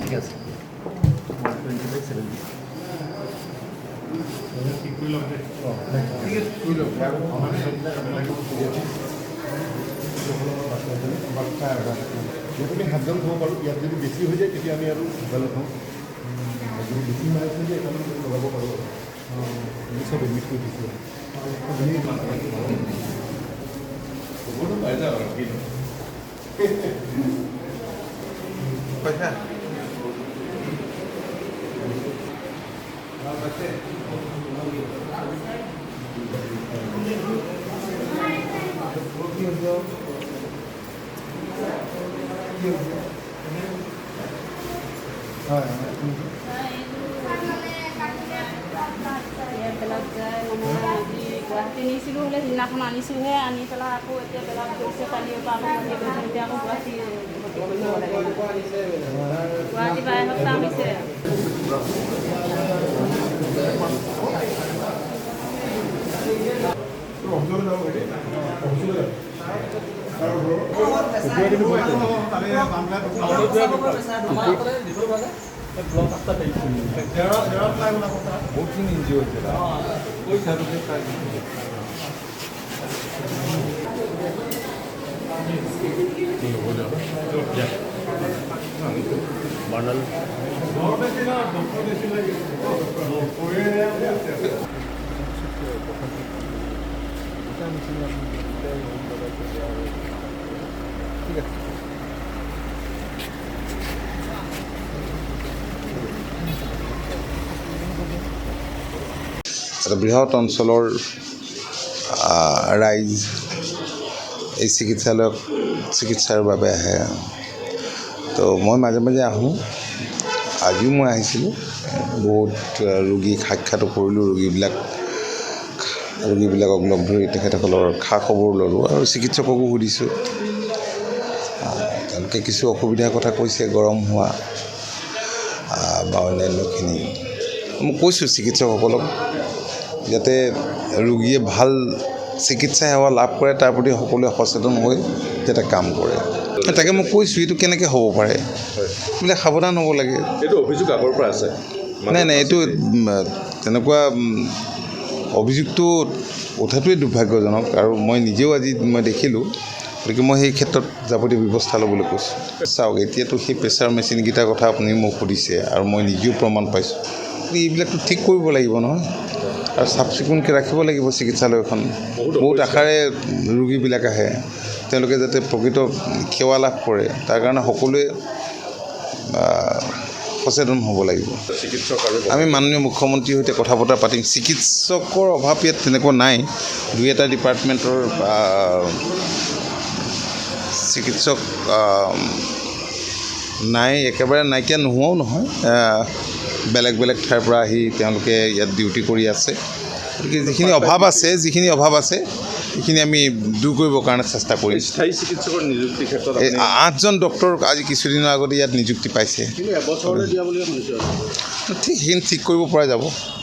ঠিক আছে আমি 7জন থ'ব পাৰোঁ ইয়াত যদি বেছি হৈ যায় তেতিয়া আমি আৰু মোবাইলত থওঁ যদি বেছি মাইজ হৈ যায় আমি লগাব পাৰোঁ আমি চব এডমিট কৰি দিছোঁ পইচা গুৱাহাটী নিছিলোঁ হ'লে সিদিনাখন আনিছোঁহে আনি পেলাই আকৌ এতিয়া বেলেগ গৈছে কালিৰ পৰা আকৌ এতিয়া আকৌ গুৱাহাটী গুৱাহাটী পৰা এসপ্তাহ হৈছে বহুতখিনি এনজিঅ' হৈছে ঠিক আছে এটা বৃহৎ অঞ্চলৰ ৰাইজ এই চিকিৎসাৰ বাবে আহে তো মই মাজে মাজে আহোঁ আজিও মই আহিছিলোঁ বহুত ৰোগীক সাক্ষাৎ কৰিলোঁ ৰোগীবিলাকক লগ ধৰি তেখেতসকলৰ খা খবৰ ল'লোঁ আৰু চিকিৎসককো সুধিছোঁ তেওঁলোকে কিছু অসুবিধাৰ কথা কৈছে গৰম হোৱা বা অন্যান্যখিনি মই কৈছোঁ চিকিৎসকসকলক যাতে ৰোগীয়ে ভাল চিকিৎসা সেৱা লাভ কৰে তাৰ প্ৰতি সকলোৱে সচেতন হৈ যাতে কাম কৰে তাকে মই কৈছোঁ এইটো কেনেকৈ হ'ব পাৰে বোলে সাৱধান হ'ব লাগে এইটো অভিযোগ আগৰ পৰা আছে নাই এইটো তেনেকুৱা অভিযোগটো উঠাটোৱে দুৰ্ভাগ্যজনক আৰু মই নিজেও আজি মই দেখিলোঁ গতিকে মই সেই ক্ষেত্ৰত যাৱতীয় ব্যৱস্থা ল'বলৈ কৈছোঁ চাওক এতিয়াতো সেই প্ৰেছাৰ মেচিনকেইটাৰ কথা আপুনি মোক সুধিছে আৰু মই নিজেও প্ৰমাণ পাইছোঁ এইবিলাকতো ঠিক কৰিব লাগিব নহয় আৰু চাফ চিকুণকৈ ৰাখিব লাগিব চিকিৎসালয়খন বহুত আশাৰে ৰোগীবিলাক আহে তেওঁলোকে যাতে প্ৰকৃত সেৱা লাভ কৰে তাৰ কাৰণে সকলোৱে সচেতন হ'ব লাগিব আমি মাননীয় মুখ্যমন্ত্ৰীৰ সৈতে কথা বতৰা পাতিম চিকিৎসকৰ অভাৱ ইয়াত তেনেকুৱা নাই দুই এটা ডিপাৰ্টমেণ্টৰ চিকিৎসক নাই একেবাৰে নাইকিয়া নোহোৱাও নহয় বেলেগ ঠাইৰ পৰা আহি তেওঁলোকে ইয়াত ডিউটি কৰি আছে গতিকে যিখিনি অভাৱ আছে সেইখিনি আমি দূৰ কৰিবৰ কাৰণে চেষ্টা কৰিম স্থায়ী চিকিৎসকৰ নিযুক্তিৰ ক্ষেত্ৰত 8জন ডক্টৰ আজি কিছুদিনৰ আগতে ইয়াত নিযুক্তি পাইছে এবছৰলৈ দিয়া বুলি শুনিছোঁ ঠিক সেইখিনি ঠিক কৰিব পৰা যাব